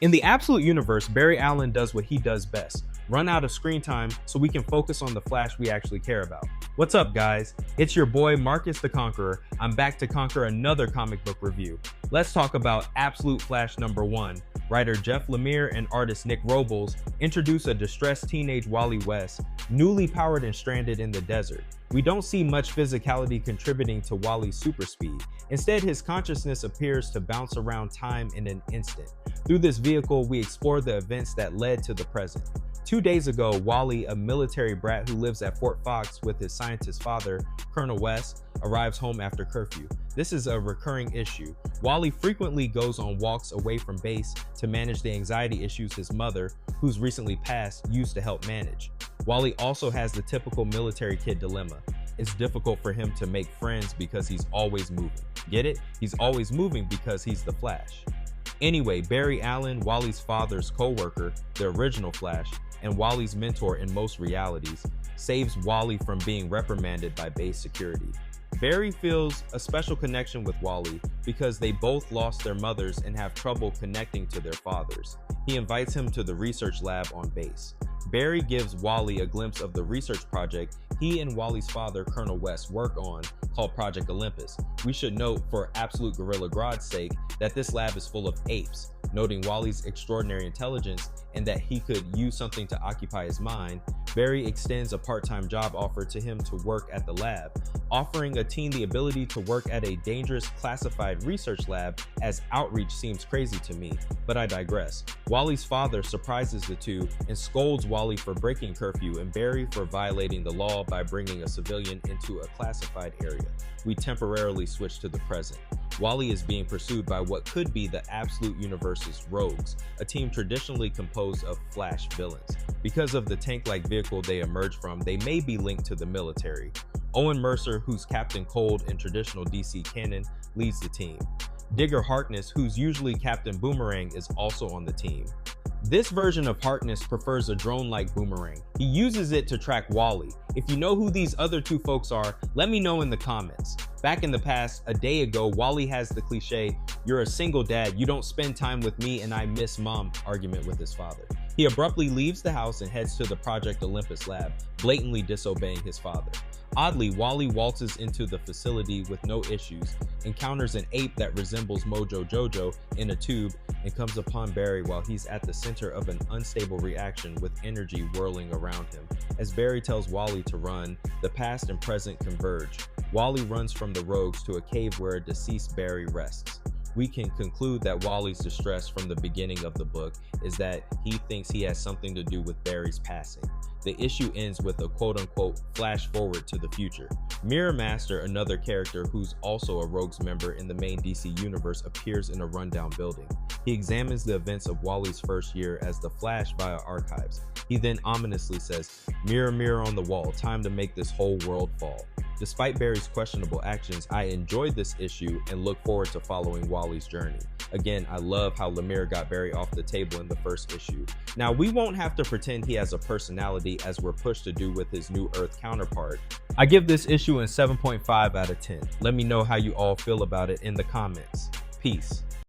In the Absolute Universe, Barry Allen does what he does best: run out of screen time so we can focus on the Flash we actually care about. What's up, guys? It's your boy Marcus the Conqueror. I'm back to conquer another comic book review. Let's talk about Absolute Flash #1. Writer Jeff Lemire and artist Nick Robles introduce a distressed teenage Wally West, newly powered and stranded in the desert. We don't see much physicality contributing to Wally's super speed. Instead, his consciousness appears to bounce around time in an instant. Through this vehicle, we explore the events that led to the present. 2 days ago, Wally, a military brat who lives at Fort Fox with his scientist father, Colonel West, arrives home after curfew. This is a recurring issue. Wally frequently goes on walks away from base to manage the anxiety issues his mother, who's recently passed, used to help manage. Wally also has the typical military kid dilemma. It's difficult for him to make friends because he's always moving. Get it? He's always moving because he's the Flash. Anyway, Barry Allen, Wally's father's co-worker, the original Flash, and Wally's mentor in most realities, saves Wally from being reprimanded by base security. Barry feels a special connection with Wally because they both lost their mothers and have trouble connecting to their fathers. He invites him to the research lab on base. Barry gives Wally a glimpse of the research project he and Wally's father, Colonel West, work on, called Project Olympus. We should note, for Absolute Gorilla Grodd's sake, that this lab is full of apes. Noting Wally's extraordinary intelligence and that he could use something to occupy his mind, Barry extends a part-time job offer to him to work at the lab. Offering a teen the ability to work at a dangerous classified research lab as outreach seems crazy to me, but I digress. Wally's father surprises the two and scolds Wally for breaking curfew and Barry for violating the law by bringing a civilian into a classified area. We temporarily switch to the present. Wally is being pursued by what could be the Absolute Universe's Rogues, a team traditionally composed of Flash villains. Because of the tank-like vehicle they emerge from, they may be linked to the military. Owen Mercer, who's Captain Cold in traditional DC canon, leads the team. Digger Harkness, who's usually Captain Boomerang, is also on the team. This version of Harkness prefers a drone-like boomerang. He uses it to track Wally. If you know who these other two folks are, let me know in the comments. Back in the past, a day ago, Wally has the cliche, "You're a single dad, you don't spend time with me and I miss mom" argument with his father. He abruptly leaves the house and heads to the Project Olympus lab, blatantly disobeying his father. Oddly, Wally waltzes into the facility with no issues, encounters an ape that resembles Mojo Jojo in a tube, and comes upon Barry while he's at the center of an unstable reaction with energy whirling around him. As Barry tells Wally to run, the past and present converge. Wally runs from the rogues to a cave where a deceased Barry rests. We can conclude that Wally's distress from the beginning of the book is that he thinks he has something to do with Barry's passing. The issue ends with a quote-unquote flash forward to the future. Mirror Master, another character who's also a Rogues member in the main DC universe, appears in a rundown building. He examines the events of Wally's first year as the Flash via archives. He then ominously says, "Mirror, mirror on the wall, time to make this whole world fall." Despite Barry's questionable actions, I enjoyed this issue and look forward to following Wally's journey. Again, I love how Lemire got Barry off the table in the first issue. Now, we won't have to pretend he has a personality as we're pushed to do with his New Earth counterpart. I give this issue a 7.5 out of 10. Let me know how you all feel about it in the comments. Peace.